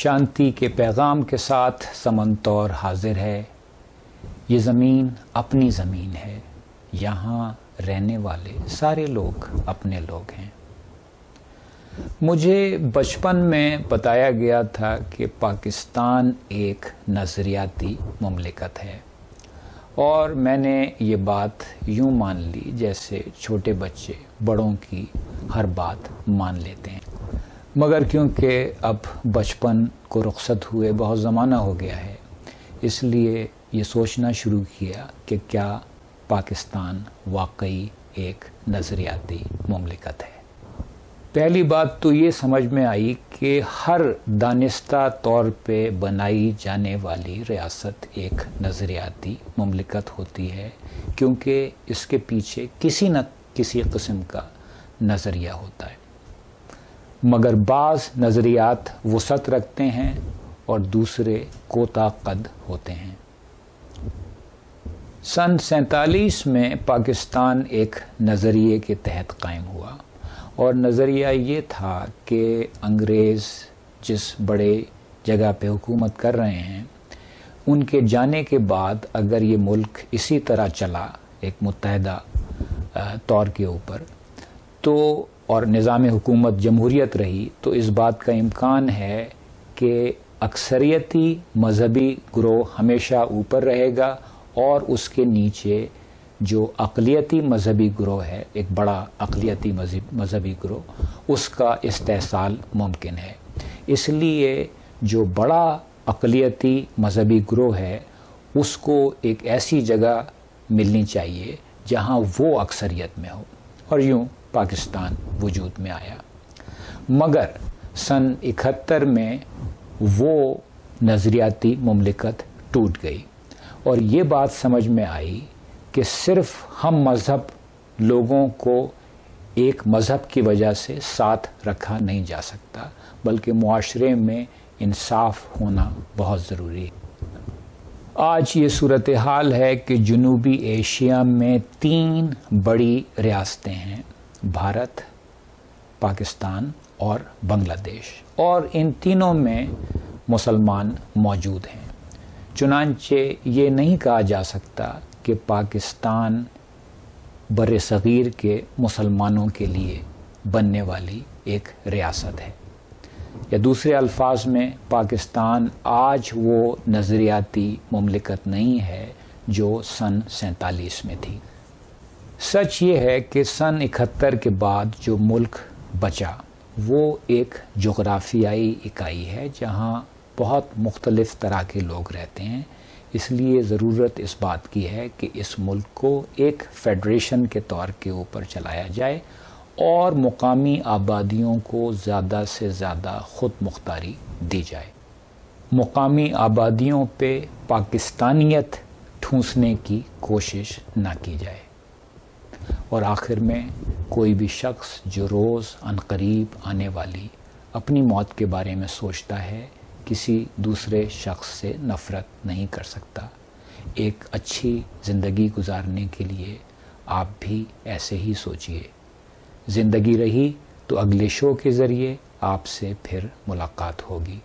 شانتی کے پیغام کے ساتھ سمنتور حاضر ہے. یہ زمین اپنی زمین ہے. یہاں رہنے والے سارے لوگ اپنے لوگ ہیں. مجھے بچپن میں بتایا گیا تھا کہ پاکستان ایک نظریاتی مملکت ہے، اور میں نے یہ بات یوں مان لی جیسے چھوٹے بچے بڑوں کی ہر بات مان لیتے ہیں. مگر کیونکہ اب بچپن کو رخصت ہوئے بہت زمانہ ہو گیا ہے، اس لیے یہ سوچنا شروع کیا کہ کیا پاکستان واقعی ایک نظریاتی مملکت ہے. پہلی بات تو یہ سمجھ میں آئی کہ ہر دانستہ طور پہ بنائی جانے والی ریاست ایک نظریاتی مملکت ہوتی ہے، کیونکہ اس کے پیچھے کسی نہ کسی قسم کا نظریہ ہوتا ہے. مگر بعض نظریات وسعت رکھتے ہیں اور دوسرے کوتاہ قد ہوتے ہیں. سن 47 میں پاکستان ایک نظریے کے تحت قائم ہوا، اور نظریہ یہ تھا کہ انگریز جس بڑے جگہ پہ حکومت کر رہے ہیں، ان کے جانے کے بعد اگر یہ ملک اسی طرح چلا ایک متحدہ طور کے اوپر تو اور نظام حکومت جمہوریت رہی، تو اس بات کا امکان ہے کہ اکثریتی مذہبی گروہ ہمیشہ اوپر رہے گا اور اس کے نیچے جو اقلیتی مذہبی گروہ ہے، ایک بڑا اقلیتی مذہبی گروہ، اس کا استحصال ممکن ہے. اس لیے جو بڑا اقلیتی مذہبی گروہ ہے اس کو ایک ایسی جگہ ملنی چاہیے جہاں وہ اکثریت میں ہو، اور یوں پاکستان وجود میں آیا. مگر سن 71 میں وہ نظریاتی مملکت ٹوٹ گئی، اور یہ بات سمجھ میں آئی کہ صرف ہم مذہب لوگوں کو ایک مذہب کی وجہ سے ساتھ رکھا نہیں جا سکتا، بلکہ معاشرے میں انصاف ہونا بہت ضروری ہے. آج یہ صورتحال ہے کہ جنوبی ایشیا میں 3 بڑی ریاستیں ہیں: بھارت، پاکستان اور بنگلہ دیش، اور ان تینوں میں مسلمان موجود ہیں. چنانچہ یہ نہیں کہا جا سکتا کہ پاکستان بر صغیر کے مسلمانوں کے لیے بننے والی ایک ریاست ہے، یا دوسرے الفاظ میں پاکستان آج وہ نظریاتی مملکت نہیں ہے جو سن 47 میں تھی. سچ یہ ہے کہ سن 71 کے بعد جو ملک بچا وہ ایک جغرافیائی اکائی ہے جہاں بہت مختلف طرح کے لوگ رہتے ہیں. اس لیے ضرورت اس بات کی ہے کہ اس ملک کو ایک فیڈریشن کے طور کے اوپر چلایا جائے اور مقامی آبادیوں کو زیادہ سے زیادہ خود مختاری دی جائے. مقامی آبادیوں پہ پاکستانیت ٹھونسنے کی کوشش نہ کی جائے. اور آخر میں کوئی بھی شخص جو روز عنقریب آنے والی اپنی موت کے بارے میں سوچتا ہے کسی دوسرے شخص سے نفرت نہیں کر سکتا. ایک اچھی زندگی گزارنے کے لیے آپ بھی ایسے ہی سوچئے. زندگی رہی تو اگلے شو کے ذریعے آپ سے پھر ملاقات ہوگی.